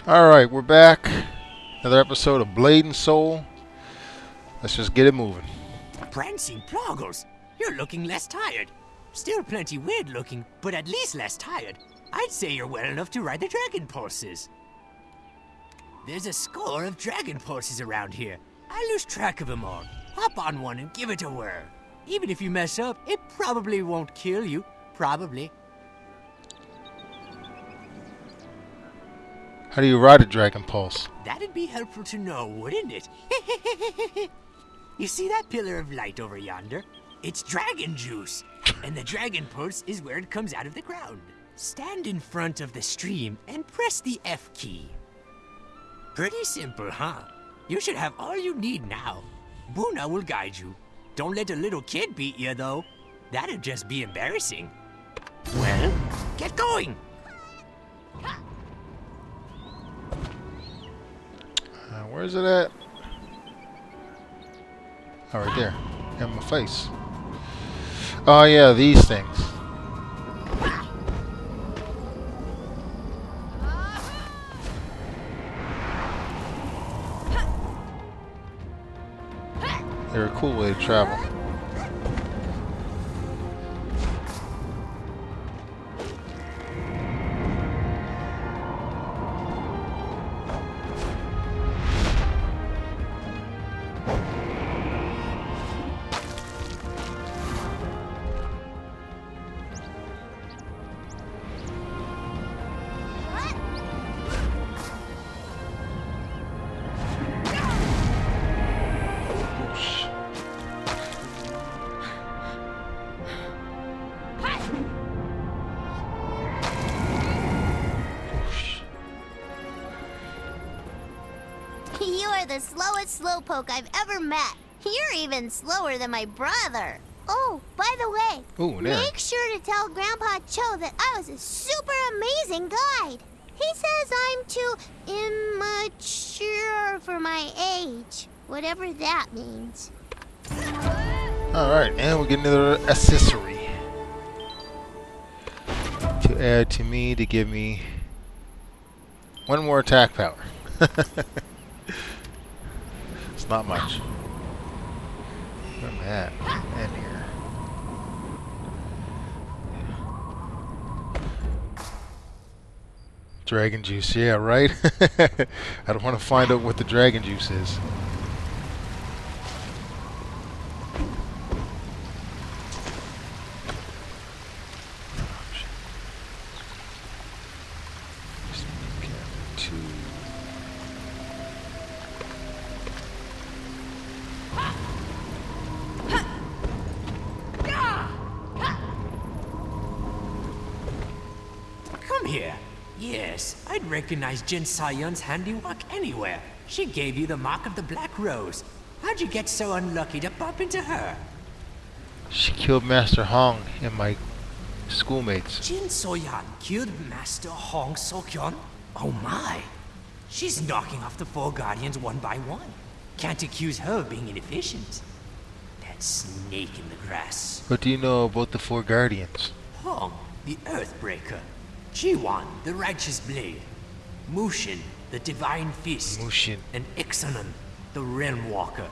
Alright, we're back. Another episode of Blade and Soul. Let's just get it moving. Prancing Proggles, you're looking less tired. Still plenty weird looking, but at least less tired. I'd say you're well enough to ride the Dragon Pulses. There's a score of Dragon Pulses around here. I lose track of them all. Hop on one and give it a whirl. Even if you mess up, it probably won't kill you. Probably. How do you ride a Dragon Pulse? That'd be helpful to know, wouldn't it? You see that pillar of light over yonder? It's dragon juice, and the Dragon Pulse is where it comes out of the ground. Stand in front of the stream and press the F key. Pretty simple, huh? You should have all you need now. Buna will guide you. Don't let a little kid beat you, though. That'd just be embarrassing. Well, get going! Where's it at? Oh, right there. In my face. Oh, yeah, these things. They're a cool way to travel. You are the slowest slowpoke I've ever met. You're even slower than my brother. Oh, by the way, make sure to tell Grandpa Cho that I was a super amazing guide. He says I'm too immature for my age, whatever that means. Alright, and we get another accessory to add to me to give me one more attack power. It's not much. Where am I at? In here. Dragon juice, yeah, right? I don't want to find out what the dragon juice is. Come here. Yes, I'd recognize Jin Sayun's handiwork anywhere. She gave you the mark of the Black Rose. How'd you get so unlucky to bump into her? She killed Master Hong and my schoolmates. Jin Soyan killed Master Hong Sokyeon? Oh my. She's knocking off the four guardians one by one. Can't accuse her of being inefficient. That snake in the grass. What do you know about the four guardians? Hong, the Earthbreaker. Jiwan, the Righteous Blade. Mushin, the Divine Fist. Mushin. And Ixanan, the Realm Walker.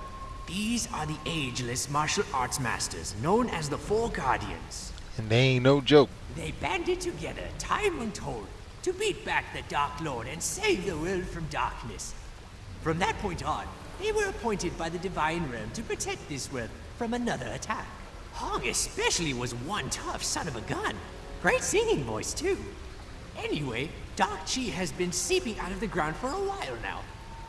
These are the ageless martial arts masters, known as the Four Guardians. And they ain't no joke. They banded together, time untold, to beat back the Dark Lord and save the world from darkness. From that point on, they were appointed by the Divine Realm to protect this world from another attack. Hong especially was one tough son of a gun. Great singing voice, too. Anyway, Dark Chi has been seeping out of the ground for a while now.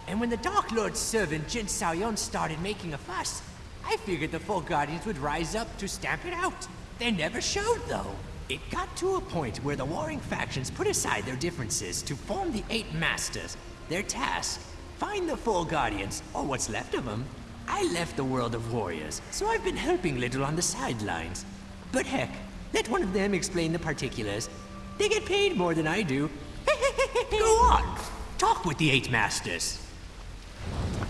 And when the Dark Lord's servant Jin Saoyon started making a fuss, I figured the Four Guardians would rise up to stamp it out. They never showed, though. It got to a point where the warring factions put aside their differences to form the Eight Masters. Their task, find the Four Guardians, or what's left of them. I left the world of warriors, so I've been helping little on the sidelines. But heck, let one of them explain the particulars. They get paid more than I do. Go on, talk with the Eight Masters.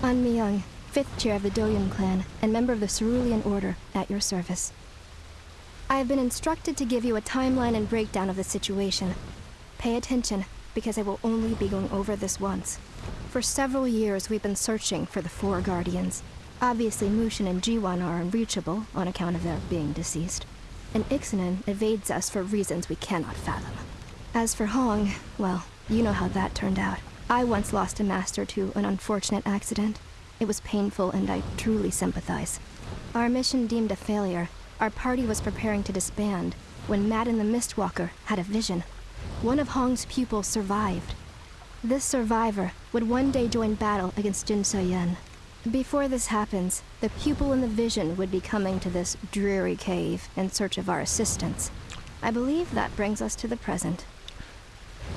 An Mi-young, 5th chair of the Doyun clan, and member of the Cerulean Order, at your service. I have been instructed to give you a timeline and breakdown of the situation. Pay attention. because I will only be going over this once. For several years, we've been searching for the 4 Guardians. Obviously, Mushin and Jiwan are unreachable on account of their being deceased, and Ixanan evades us for reasons we cannot fathom. As for Hong, well, you know how that turned out. I once lost a master to an unfortunate accident. It was painful, and I truly sympathize. Our mission deemed a failure, our party was preparing to disband when Madden the Mistwalker had a vision. One of Hong's pupils survived. This survivor would one day join battle against Jin So-yen. Before this happens, the pupil in the vision would be coming to this dreary cave in search of our assistance. I believe that brings us to the present.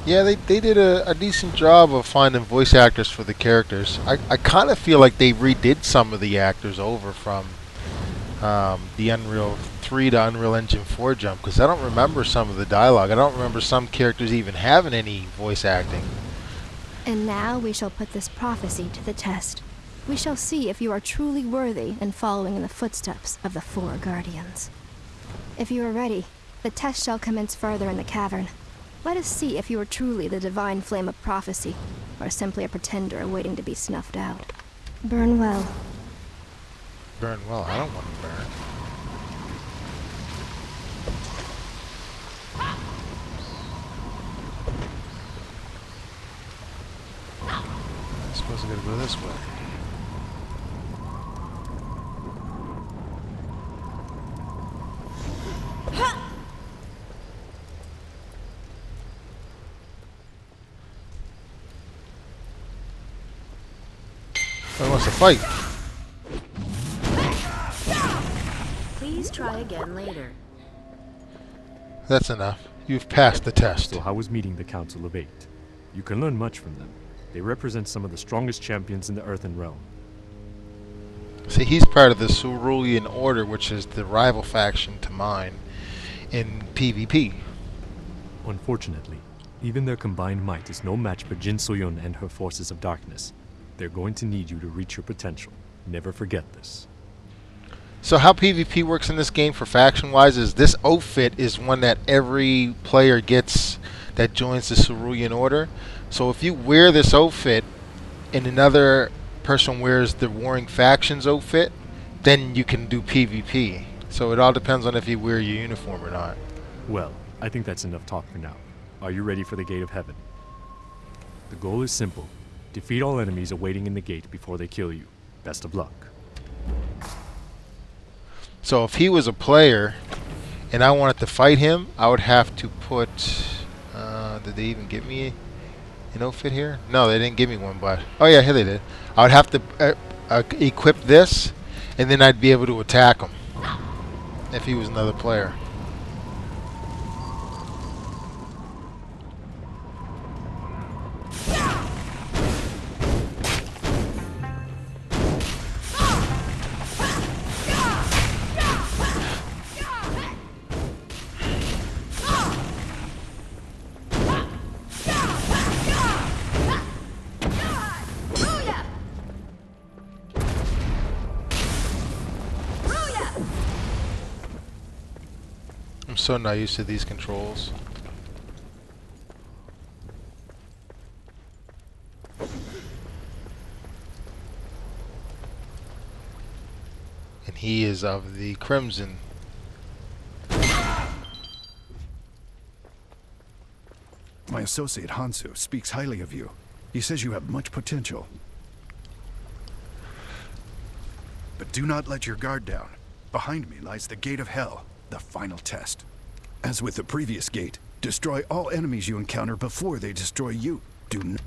Yeah, they did a decent job of finding voice actors for the characters. I kind of feel like they redid some of the actors over from the Unreal 3 to Unreal Engine 4 jump, because I don't remember some of the dialogue. I don't remember some characters even having any voice acting. And now we shall put this prophecy to the test. We shall see if you are truly worthy and following in the footsteps of the 4 Guardians. If you are ready, the test shall commence further in the cavern. Let us see if you are truly the divine flame of prophecy, or simply a pretender waiting to be snuffed out. Burn well. Burn well? I don't want to burn. I suppose I gotta go this way. Who wants to fight? Please try again later. That's enough. You've passed the test. So how was meeting the Council of 8? You can learn much from them. They represent some of the strongest champions in the Earthen Realm. See, he's part of the Cerulean Order, which is the rival faction to mine in PvP. Unfortunately, even their combined might is no match for Jin So-yun and her forces of darkness. They're going to need you to reach your potential. Never forget this. So how PvP works in this game for faction-wise is this outfit is one that every player gets that joins the Cerulean Order. So if you wear this outfit and another person wears the Warring Factions outfit, then you can do PvP. So it all depends on if you wear your uniform or not. Well, I think that's enough talk for now. Are you ready for the Gate of Heaven? The goal is simple. Defeat all enemies awaiting in the gate before they kill you. Best of luck. So if he was a player and I wanted to fight him, I would have to put... did they even give me an outfit here? No, they didn't give me one, but... Oh yeah, here they did. I would have to equip this, and then I'd be able to attack him if he was another player. I'm so not used to these controls. And he is of the Crimson. My associate Hansu speaks highly of you. He says you have much potential. But do not let your guard down. Behind me lies the Gate of Hell, the final test. As with the previous gate, destroy all enemies you encounter before they destroy you. Do not...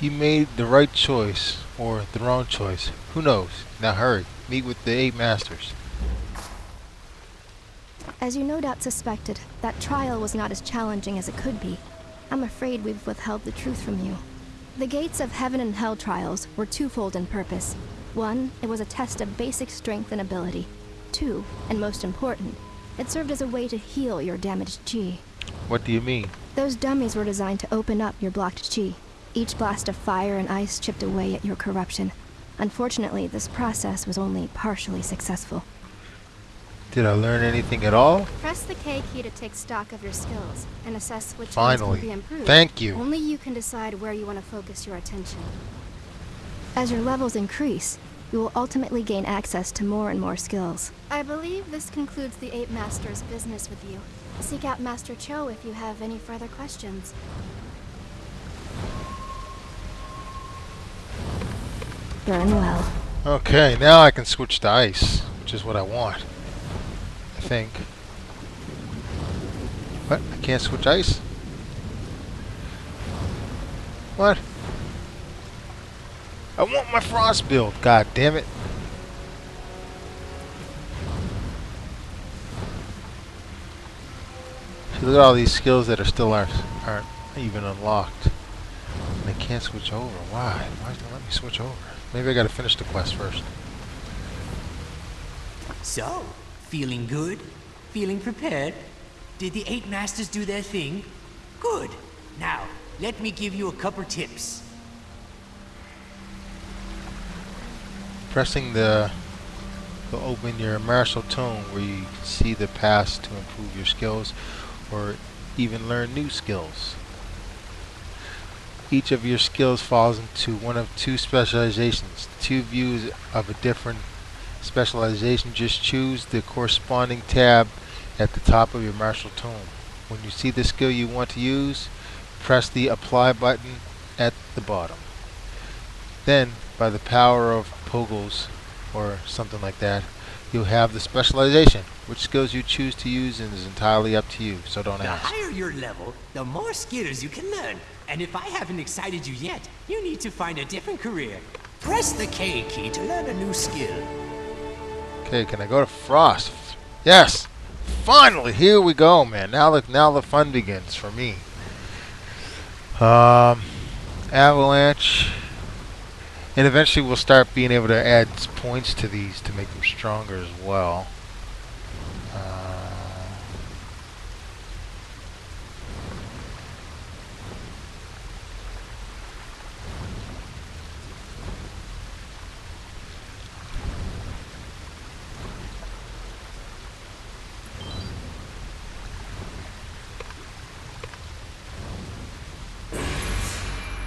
You made the right choice, or the wrong choice. Who knows? Now hurry. Meet with the 8 masters. As you no doubt suspected, that trial was not as challenging as it could be. I'm afraid we've withheld the truth from you. The Gates of Heaven and Hell trials were twofold in purpose. One, it was a test of basic strength and ability. Two, and most important, it served as a way to heal your damaged chi. What do you mean? Those dummies were designed to open up your blocked chi. Each blast of fire and ice chipped away at your corruption. Unfortunately, this process was only partially successful. Did I learn anything at all? Press the K key to take stock of your skills and assess which Finally. ones can be improved. Thank you. Only you can decide where you want to focus your attention. As your levels increase, you will ultimately gain access to more and more skills. I believe this concludes the 8 Masters' business with you. Seek out Master Cho if you have any further questions. Burn well. Okay, now I can switch to ice, which is what I want. I think. What? I can't switch ice? What? I want my frost build. God damn it. See, look at all these skills that are still aren't even unlocked. And I can't switch over. Why? Why doesn't it let me switch over? Maybe I gotta finish the quest first. So, feeling good? Feeling prepared? Did the 8 masters do their thing? Good. Now, let me give you a couple tips. Pressing the will open your martial tome where you can see the paths to improve your skills or even learn new skills. Each of your skills falls into one of 2 specializations. 2 views of a different specialization. Just choose the corresponding tab at the top of your martial tome. When you see the skill you want to use, press the apply button at the bottom. Then, by the power of Pogos or something like that, you'll have the specialization. Which skills you choose to use is entirely up to you, so don't ask. The higher your level, the more skills you can learn. And if I haven't excited you yet, you need to find a different career. Press the K key to learn a new skill. Okay, can I go to Frost? Yes! Finally, here we go, man. Now the fun begins for me. Avalanche. And eventually we'll start being able to add points to these to make them stronger as well.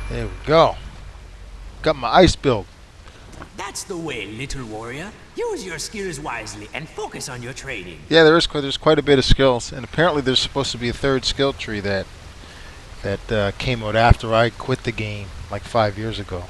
There we go. Got my ice build. That's the way, little warrior. Use your skills wisely and focus on your training. Yeah, there's quite a bit of skills, and apparently there's supposed to be a 3rd skill tree that came out after I quit the game like 5 years ago.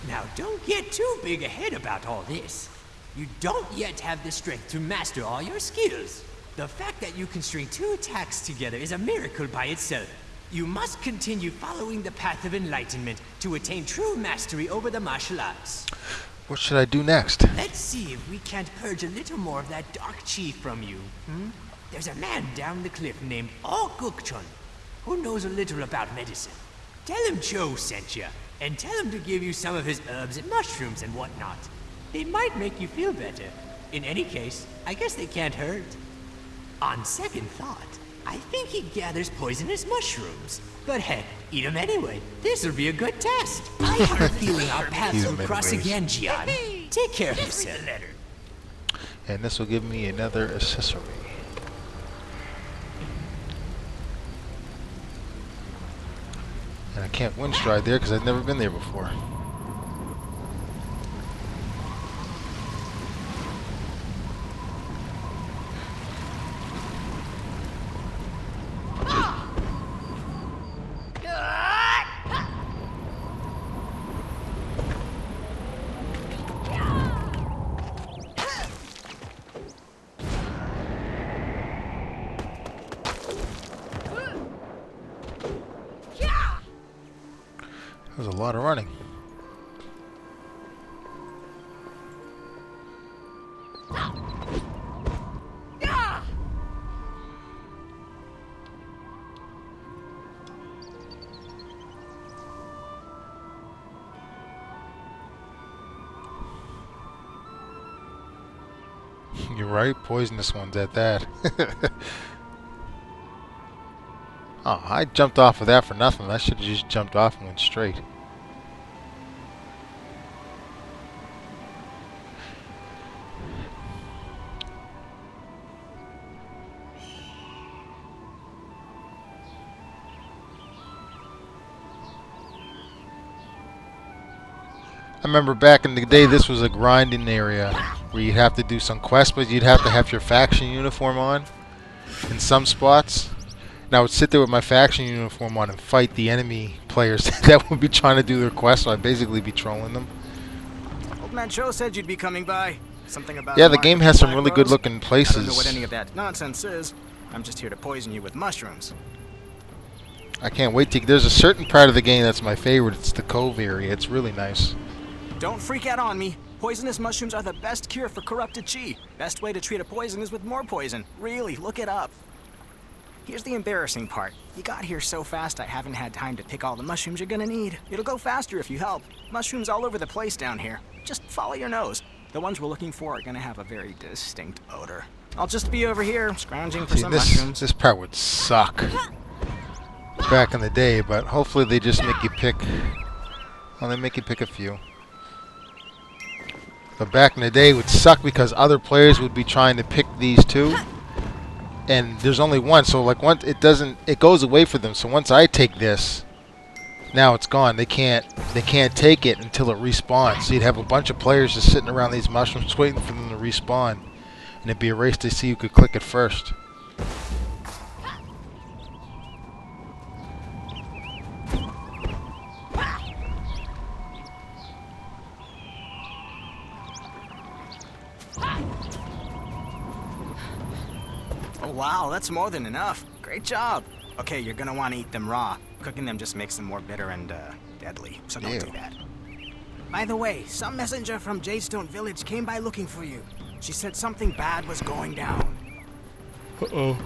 Now don't get too big ahead about all this. You don't yet have the strength to master all your skills. The fact that you can string 2 attacks together is a miracle by itself. You must continue following the path of enlightenment to attain true mastery over the martial arts. What should I do next? Let's see if we can't purge a little more of that dark chi from you. There's a man down the cliff named Oh Gukchun who knows a little about medicine. Tell him Joe sent you, and tell him to give you some of his herbs and mushrooms and whatnot. They might make you feel better. In any case, I guess they can't hurt. On second thought, I think he gathers poisonous mushrooms. But heck, eat them anyway. This'll be a good test. I have a feeling our paths will cross again, Gian. Take care of yourself. And this will give me another accessory. And I can't wind stride there because I've never been there before. There's a lot of running. You're right, poisonous ones at that. Oh, I jumped off of that for nothing. I should have just jumped off and went straight. I remember back in the day this was a grinding area where you'd have to do some quests, but you'd have to have your faction uniform on in some spots. And I would sit there with my faction uniform on and fight the enemy players that would be trying to do their quests, so I'd basically be trolling them. Old Man Cho said you'd be coming by. Something about Yeah, the game has some really good looking places. I don't know what any of that nonsense is. I'm just here to poison you with mushrooms. I can't wait to... There's a certain part of the game that's my favorite. It's the Cove area. It's really nice. Don't freak out on me. Poisonous mushrooms are the best cure for corrupted chi. Best way to treat a poison is with more poison. Really, look it up. Here's the embarrassing part. You got here so fast I haven't had time to pick all the mushrooms you're gonna need. It'll go faster if you help. Mushrooms all over the place down here. Just follow your nose. The ones we're looking for are gonna have a very distinct odor. I'll just be over here, scrounging for some mushrooms. This part would suck back in the day, but hopefully they just make you pick... Well, they make you pick a few. But back in the day it would suck because other players would be trying to pick these two, and there's only one, so like once it goes away for them. So once I take this, now it's gone. They can't take it until it respawns. So you'd have a bunch of players just sitting around these mushrooms waiting for them to respawn, and it'd be a race to see who could click it first. Oh wow, that's more than enough. Great job. Okay, you're gonna want to eat them raw. Cooking them just makes them more bitter and, deadly, so don't do that. By the way, some messenger from Jadestone Village came by looking for you. She said something bad was going down. Uh-oh.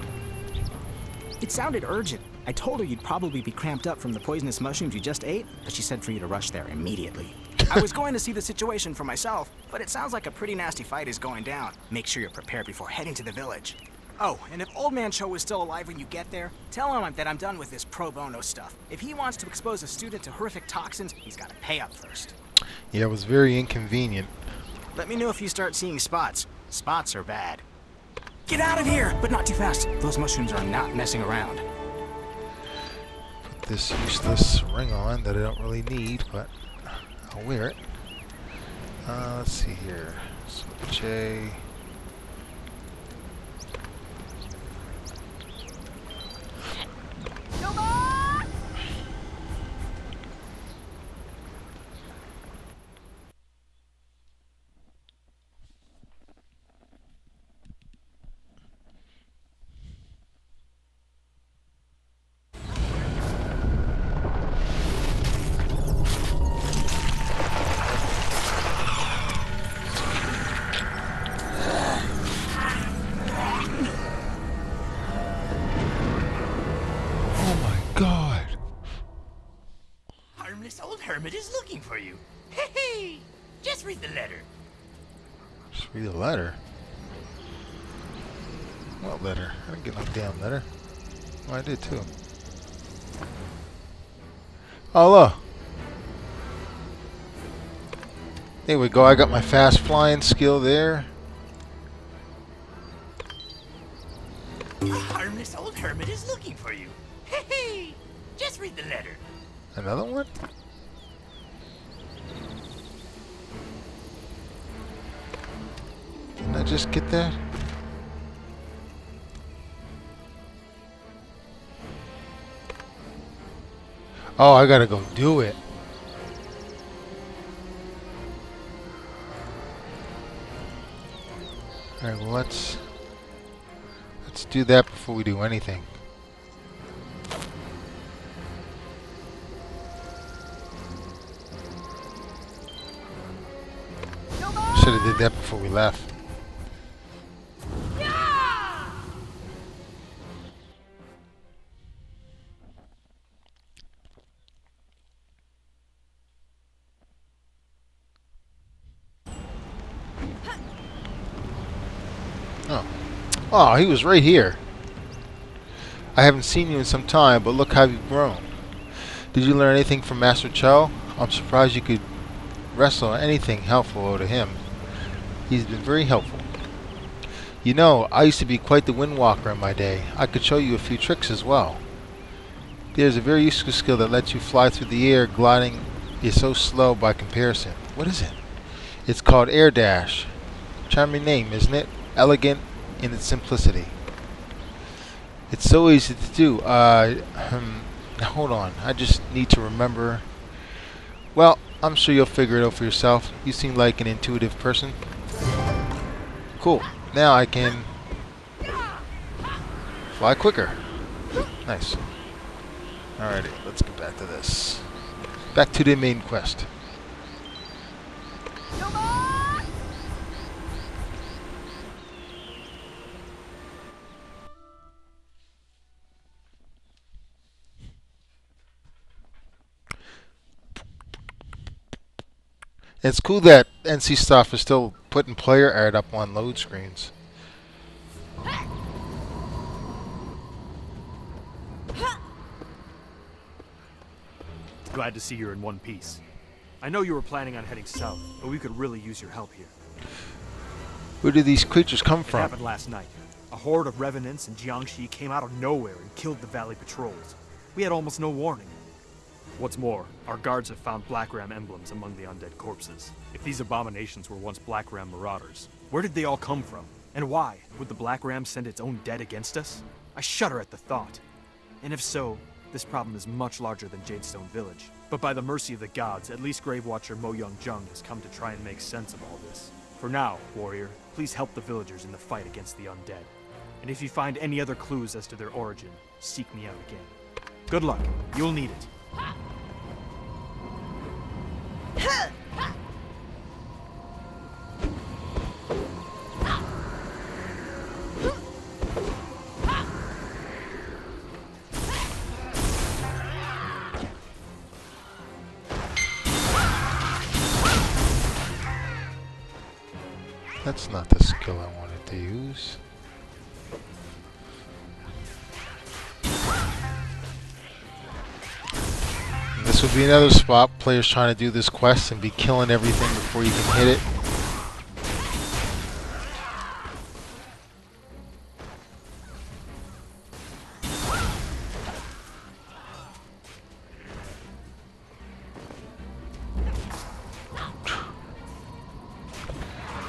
It sounded urgent. I told her you'd probably be cramped up from the poisonous mushrooms you just ate, but she said for you to rush there immediately. I was going to see the situation for myself, but it sounds like a pretty nasty fight is going down. Make sure you're prepared before heading to the village. Oh, and if Old Man Cho is still alive when you get there, tell him that I'm done with this pro bono stuff. If he wants to expose a student to horrific toxins, he's got to pay up first. Yeah, it was very inconvenient. Let me know if you start seeing spots. Spots are bad. Get out of here, but not too fast. Those mushrooms are not messing around. Put this useless ring on that I don't really need, but I'll wear it. Let's see here. So J... God. Harmless old hermit is looking for you. Hey, just read the letter. Just read the letter? What letter? I didn't get no damn letter. Oh, I did too. Oh, look. There we go. I got my fast flying skill there. A harmless old hermit is looking for you. Hey, just read the letter. Another one? Didn't I just get that? Oh, I gotta go do it. Alright, well let's do that before we do anything. Should have did that before we left. Oh. Oh, he was right here. I haven't seen you in some time, but look how you've grown. Did you learn anything from Master Cho? I'm surprised you could wrestle anything helpful to him. He's been very helpful. You know, I used to be quite the windwalker in my day. I could show you a few tricks as well. There's a very useful skill that lets you fly through the air. Gliding is so slow by comparison. What is it? It's called Air Dash. Charming name, isn't it? Elegant in its simplicity. It's so easy to do. Now hold on. I just need to remember. Well, I'm sure you'll figure it out for yourself. You seem like an intuitive person. Cool. Now I can fly quicker. Nice. Alrighty, let's get back to this. Back to the main quest. It's cool that NC stuff is still putting player art up on load screens. Glad to see you're in one piece. I know you were planning on heading south, but we could really use your help here. Where did these creatures come It from? happened last night. A horde of revenants in Jiangxi came out of nowhere and killed the valley patrols. We had almost no warning. What's more, our guards have found Black Ram emblems among the undead corpses. If these abominations were once Black Ram marauders, where did they all come from? And why? Would the Black Ram send its own dead against us? I shudder at the thought. And if so, this problem is much larger than Jadestone Village. But by the mercy of the gods, at least Grave Watcher Mo Young Jung has come to try and make sense of all this. For now, warrior, please help the villagers in the fight against the undead. And if you find any other clues as to their origin, seek me out again. Good luck. You'll need it. That's not the skill I wanted to use. This would be another spot, players trying to do this quest and be killing everything before you can hit it.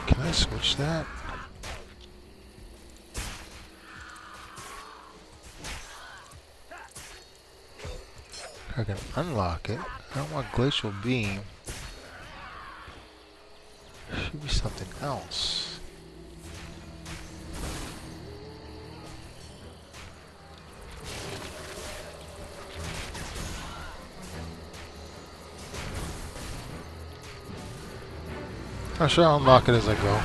Can I switch that? I can unlock it. I don't want Glacial Beam. Should be something else. I'm sure I'll unlock it as I go.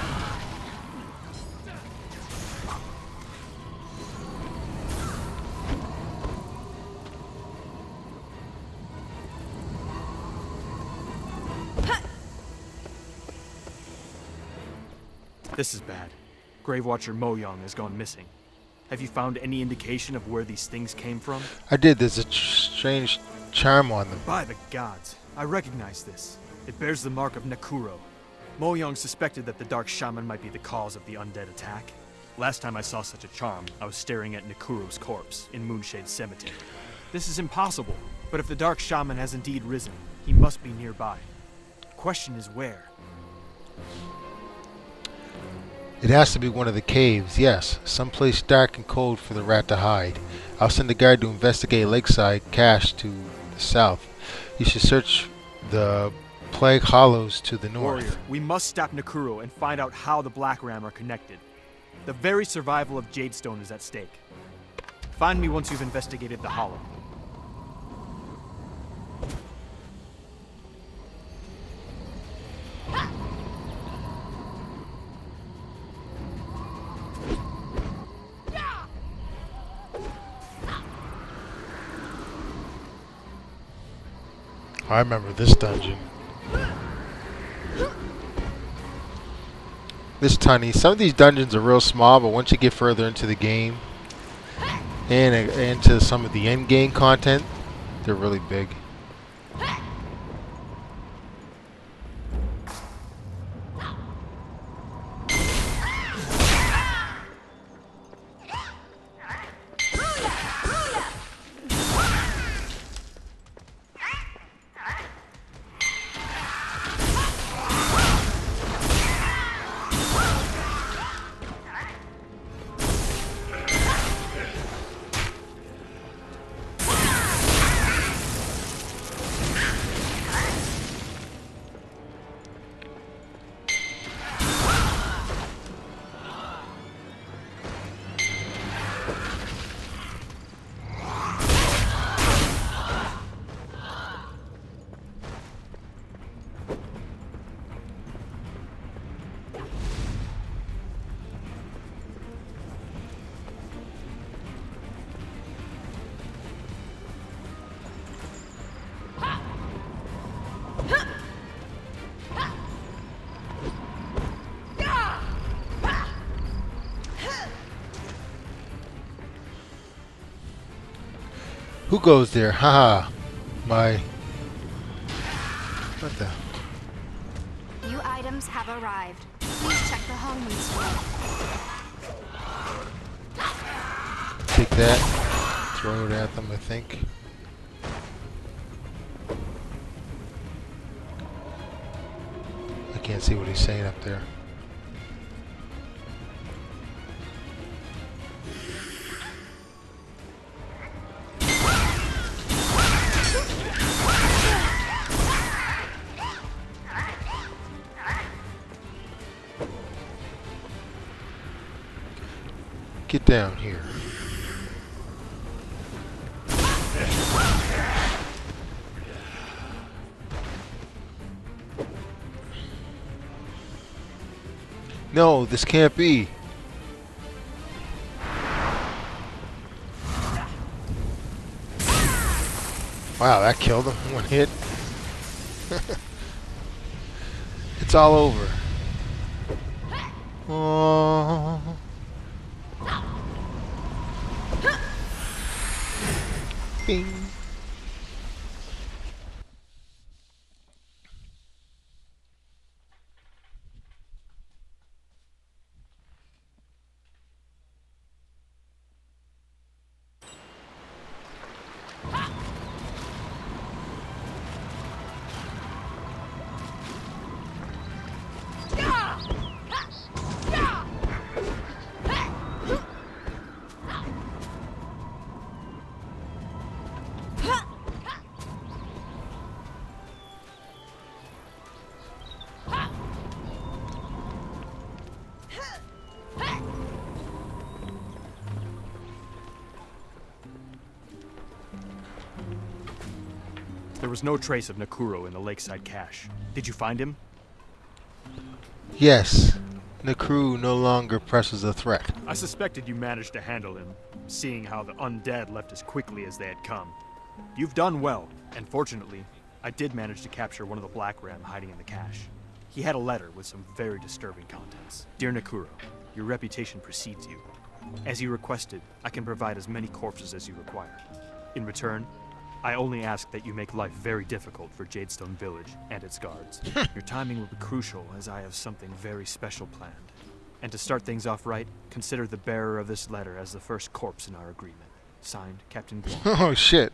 This is bad. Grave Watcher Mo Young has gone missing. Have you found any indication of where these things came from? I did. There's a strange charm on them. By the gods, I recognize this. It bears the mark of Nekuro. Mo Young suspected that the Dark Shaman might be the cause of the undead attack. Last time I saw such a charm, I was staring at Nekuro's corpse in Moonshade Cemetery. This is impossible, but if the Dark Shaman has indeed risen, he must be nearby. Question is where? It has to be one of the caves, yes. Someplace dark and cold for the rat to hide. I'll send a guard to investigate Lakeside Cache to the south. You should search the Plague Hollows to the north. Warrior, we must stop Nekuro and find out how the Black Ram are connected. The very survival of Jadestone is at stake. Find me once you've investigated the Hollow. I remember this dungeon. This tiny. Some of these dungeons are real small, but once you get further into the game and into some of the end game content, they're really big. Who goes there? Haha. My. What the? New items have arrived. Please check the home store. Take that. Throw it at them, I think. I can't see what he's saying up there. Get down here. No, this can't be. Wow, that killed him. One hit. It's all over. Oh. Bing. There was no trace of Nakuro in the lakeside cache. Did you find him? Yes. The crew no longer presses a threat. I suspected you managed to handle him, seeing how the undead left as quickly as they had come. You've done well, and fortunately, I did manage to capture one of the Black Ram hiding in the cache. He had a letter with some very disturbing contents. Dear Nakuro, your reputation precedes you. As you requested, I can provide as many corpses as you require. In return, I only ask that you make life very difficult for Jadestone Village and its guards. Your timing will be crucial, as I have something very special planned. And to start things off right, consider the bearer of this letter as the first corpse in our agreement. Signed, Captain Guam. Oh, shit.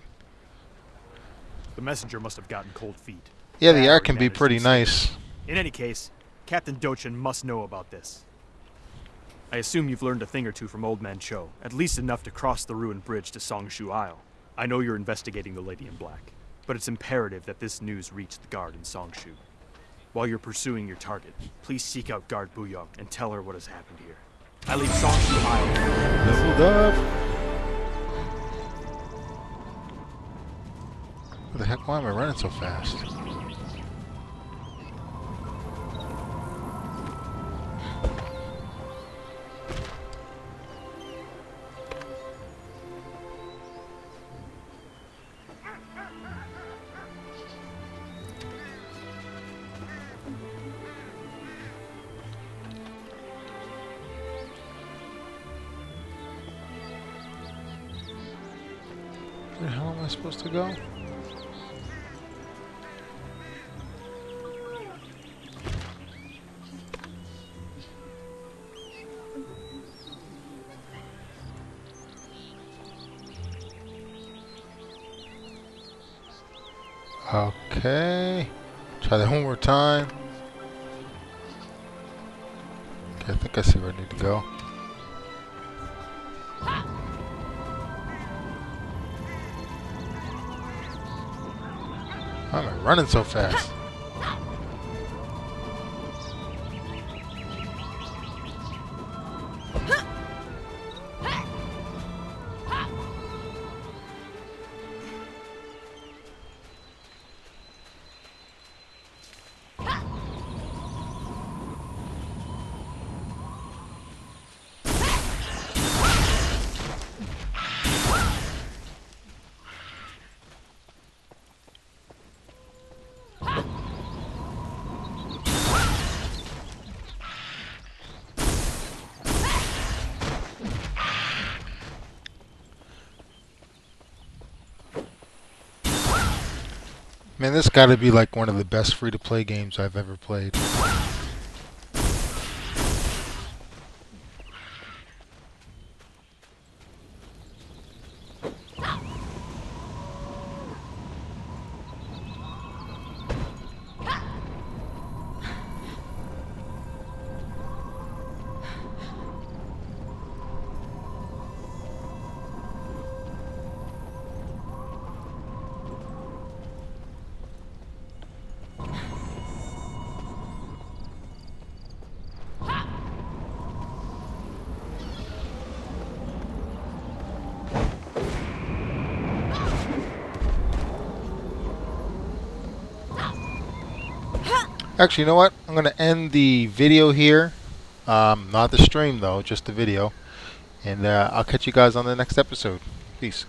The messenger must have gotten cold feet. Yeah, the art can be pretty nice. In any case, Captain Dochin must know about this. I assume you've learned a thing or two from Old Man Cho, at least enough to cross the ruined bridge to Songshu Isle. I know you're investigating the Lady in Black, but it's imperative that this news reach the guard in Songshu. While you're pursuing your target, please seek out Guard Buyong and tell her what has happened here. I leave Songshu Isle. Leveled up. What the heck? Why am I running so fast? Where the hell am I supposed to go? Okay. Try that one more time. Okay, I think I see where I need to go. Why am I running so fast? Man, this gotta be like one of the best free-to-play games I've ever played. Actually, you know what? I'm going to end the video here. Not the stream, though, just the video. And I'll catch you guys on the next episode. Peace.